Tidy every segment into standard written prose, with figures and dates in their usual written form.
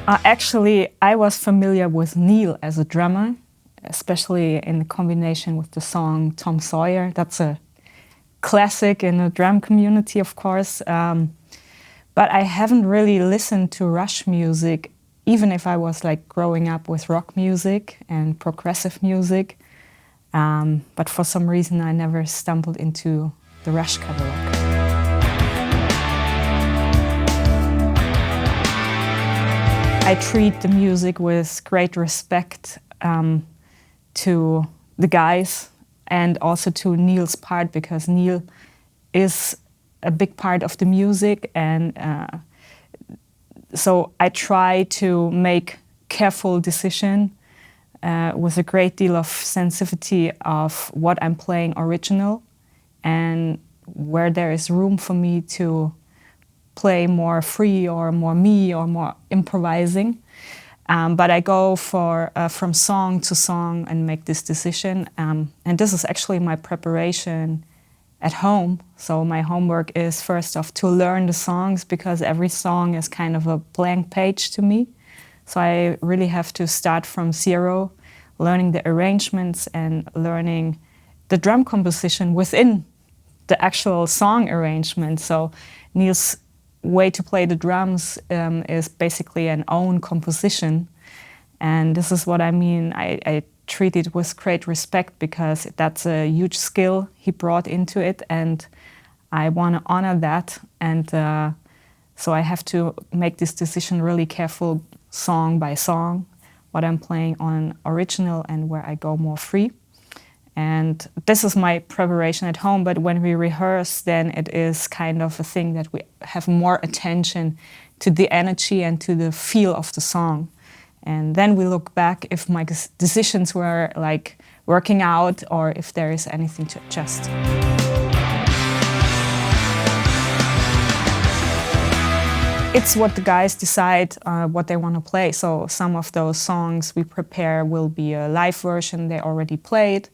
Actually, I was familiar with Neil as a drummer, especially in combination with the song Tom Sawyer. That's a classic in the drum community, of course. But I haven't really listened to Rush music, even if I was like growing up with rock music and progressive music. But for some reason, I never stumbled into the Rush catalog. I treat the music with great respect to the guys and also to Neil's part, because Neil is a big part of the music, and so I try to make careful decision with a great deal of sensitivity of what I'm playing original and where there is room for me to play more free or more me or more improvising. But I go for from song to song and make this decision. And this is actually my preparation at home. So my homework is first off to learn the songs, because every song is kind of a blank page to me. So I really have to start from zero, learning the arrangements and learning the drum composition within the actual song arrangement. So Neil's way to play the drums is basically an own composition. And this is what I mean. I treat it with great respect, because that's a huge skill he brought into it, and I want to honor that. And so I have to make this decision really careful, song by song, what I'm playing on original and where I go more free. And this is my preparation at home, but when we rehearse, then it is kind of a thing that we have more attention to the energy and to the feel of the song. And then we look back if my decisions were like working out or if there is anything to adjust. It's what the guys decide what they want to play. So some of those songs we prepare will be a live version they already played,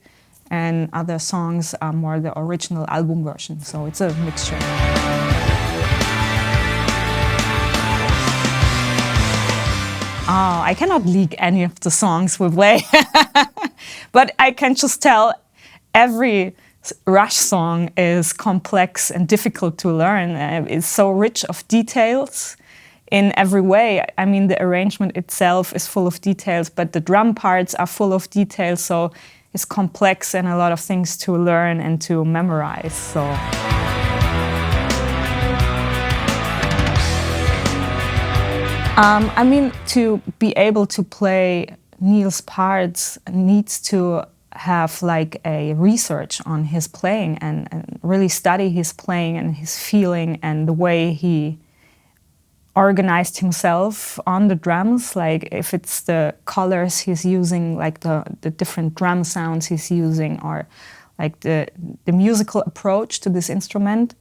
and other songs are more the original album version. So it's a mixture. Oh, I cannot leak any of the songs we play. But I can just tell every Rush song is complex and difficult to learn. It's so rich of details in every way. I mean, the arrangement itself is full of details, but the drum parts are full of details. So it's complex and a lot of things to learn and to memorize. So. I mean, to be able to play Neil's parts needs to have like a research on his playing and really study his playing and his feeling and the way he organized himself on the drums, like if it's the colors he's using, like the different drum sounds he's using, or like the musical approach to this instrument.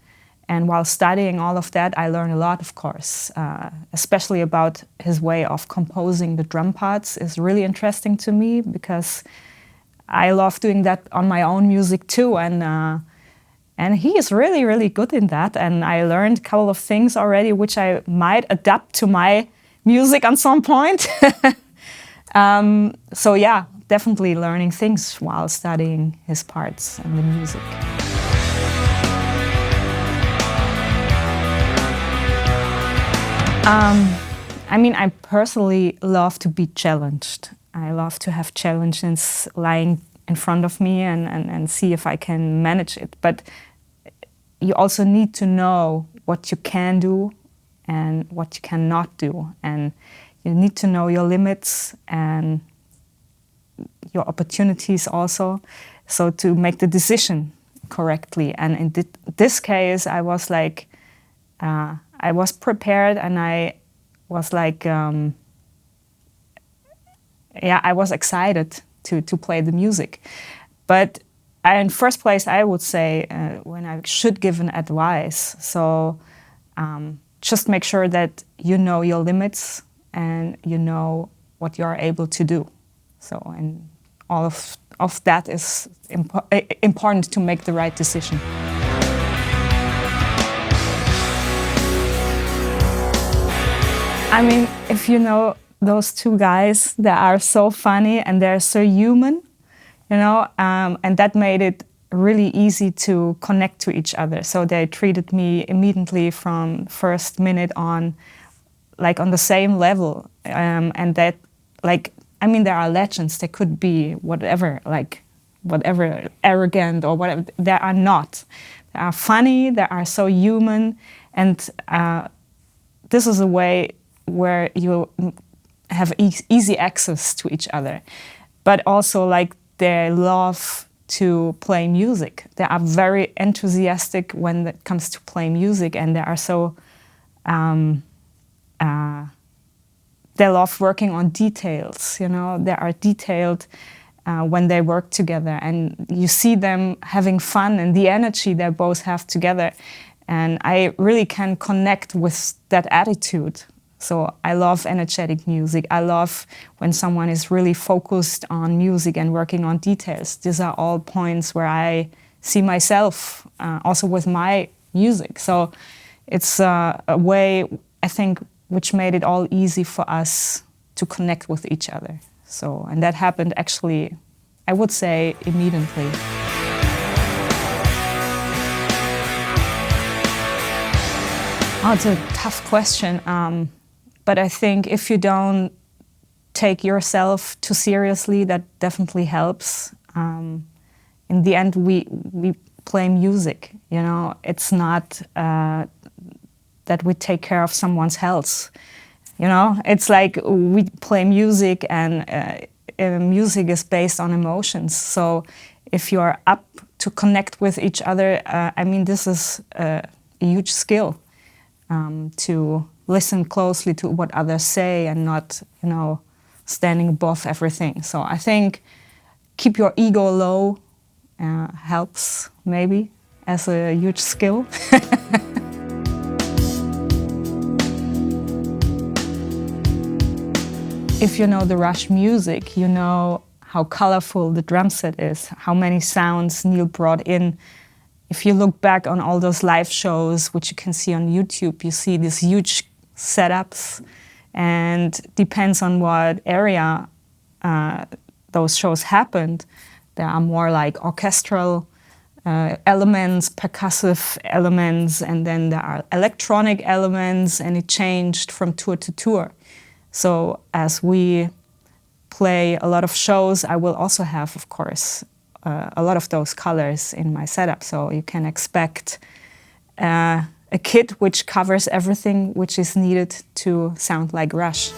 And while studying all of that, I learned a lot, of course, especially about his way of composing the drum parts is really interesting to me, because I love doing that on my own music too. And he is really, really good in that. And I learned a couple of things already, which I might adapt to my music at some point. So yeah, definitely learning things while studying his parts and the music. I mean, I personally love to be challenged. I love to have challenges lying in front of me and see if I can manage it. But you also need to know what you can do and what you cannot do. And you need to know your limits and your opportunities also, so to make the decision correctly. And in this case, I was like, I was prepared, and I was like, I was excited to play the music. But in first place, I would say when I should give an advice, so just make sure that you know your limits and you know what you are able to do. So, and all of that is important to make the right decision. I mean, if you know those two guys, they are so funny and they're so human, you know, and that made it really easy to connect to each other. So they treated me immediately from first minute on, like on the same level. And that, like, I mean, there are legends. They could be whatever, like, whatever, arrogant or whatever. They are not. They are funny. They are so human. And this is a way where you have easy access to each other. But also, like, they love to play music. They are very enthusiastic when it comes to play music, and they are so they love working on details, you know. They are detailed when they work together, and you see them having fun and the energy they both have together. And I really can connect with that attitude. So I love energetic music. I love when someone is really focused on music and working on details. These are all points where I see myself also with my music. So it's a way, I think, which made it all easy for us to connect with each other. So, and that happened actually, I would say, immediately. Oh, it's a tough question. But I think if you don't take yourself too seriously, that definitely helps. In the end, we play music, you know. It's not that we take care of someone's health, you know. It's like we play music, and music is based on emotions. So if you are up to connect with each other, I mean, this is a huge skill, to listen closely to what others say and not, you know, standing above everything. So I think keep your ego low helps, maybe, as a huge skill. If you know the Rush music, you know how colorful the drum set is, how many sounds Neil brought in. If you look back on all those live shows, which you can see on YouTube, you see these huge setups, and depends on what area those shows happened. There are more like orchestral elements, percussive elements, and then there are electronic elements, and it changed from tour to tour. So as we play a lot of shows, I will also have, of course, a lot of those colors in my setup. So you can expect a kit which covers everything which is needed to sound like Rush.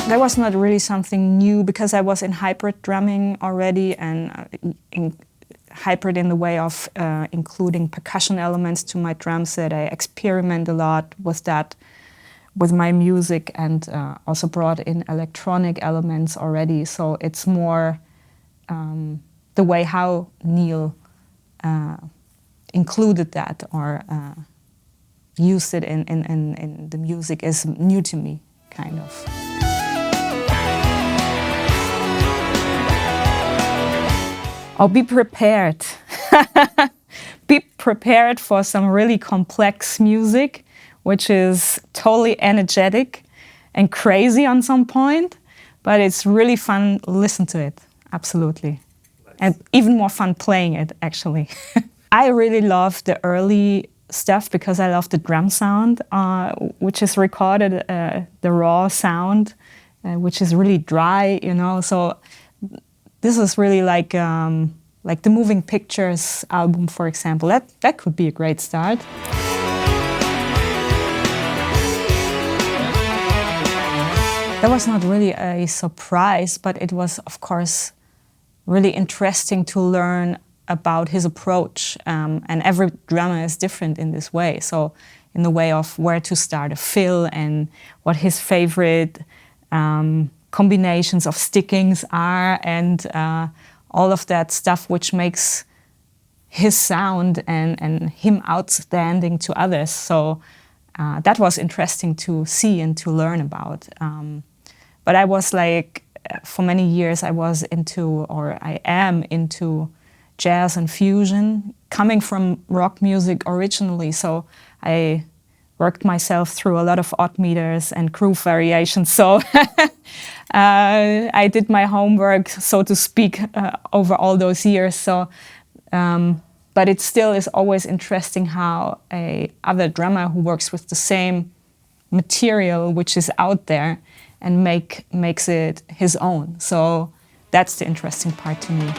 That was not really something new, because I was in hybrid drumming already, and hybrid in the way of including percussion elements to my drum set. I experiment a lot with that, with my music, and also brought in electronic elements already. So it's more the way how Neil included that or used it in the music is new to me, kind of. Oh, be prepared. Be prepared for some really complex music, which is totally energetic and crazy on some point, but it's really fun to listen to it, absolutely. Nice. And even more fun playing it, actually. I really love the early stuff because I love the drum sound, which is recorded, the raw sound, which is really dry, you know. So this is really like the Moving Pictures album, for example. That could be a great start. That was not really a surprise, but it was, of course, really interesting to learn about his approach. And every drummer is different in this way. So in the way of where to start a fill and what his favorite combinations of stickings are, and all of that stuff which makes his sound and him outstanding to others. So that was interesting to see and to learn about. But I was like, for many years I was into, or I am into, jazz and fusion, coming from rock music originally. So I worked myself through a lot of odd meters and groove variations. So I did my homework, so to speak, over all those years. So, but it still is always interesting how a other drummer who works with the same material, which is out there, and makes it his own. So that's the interesting part to me.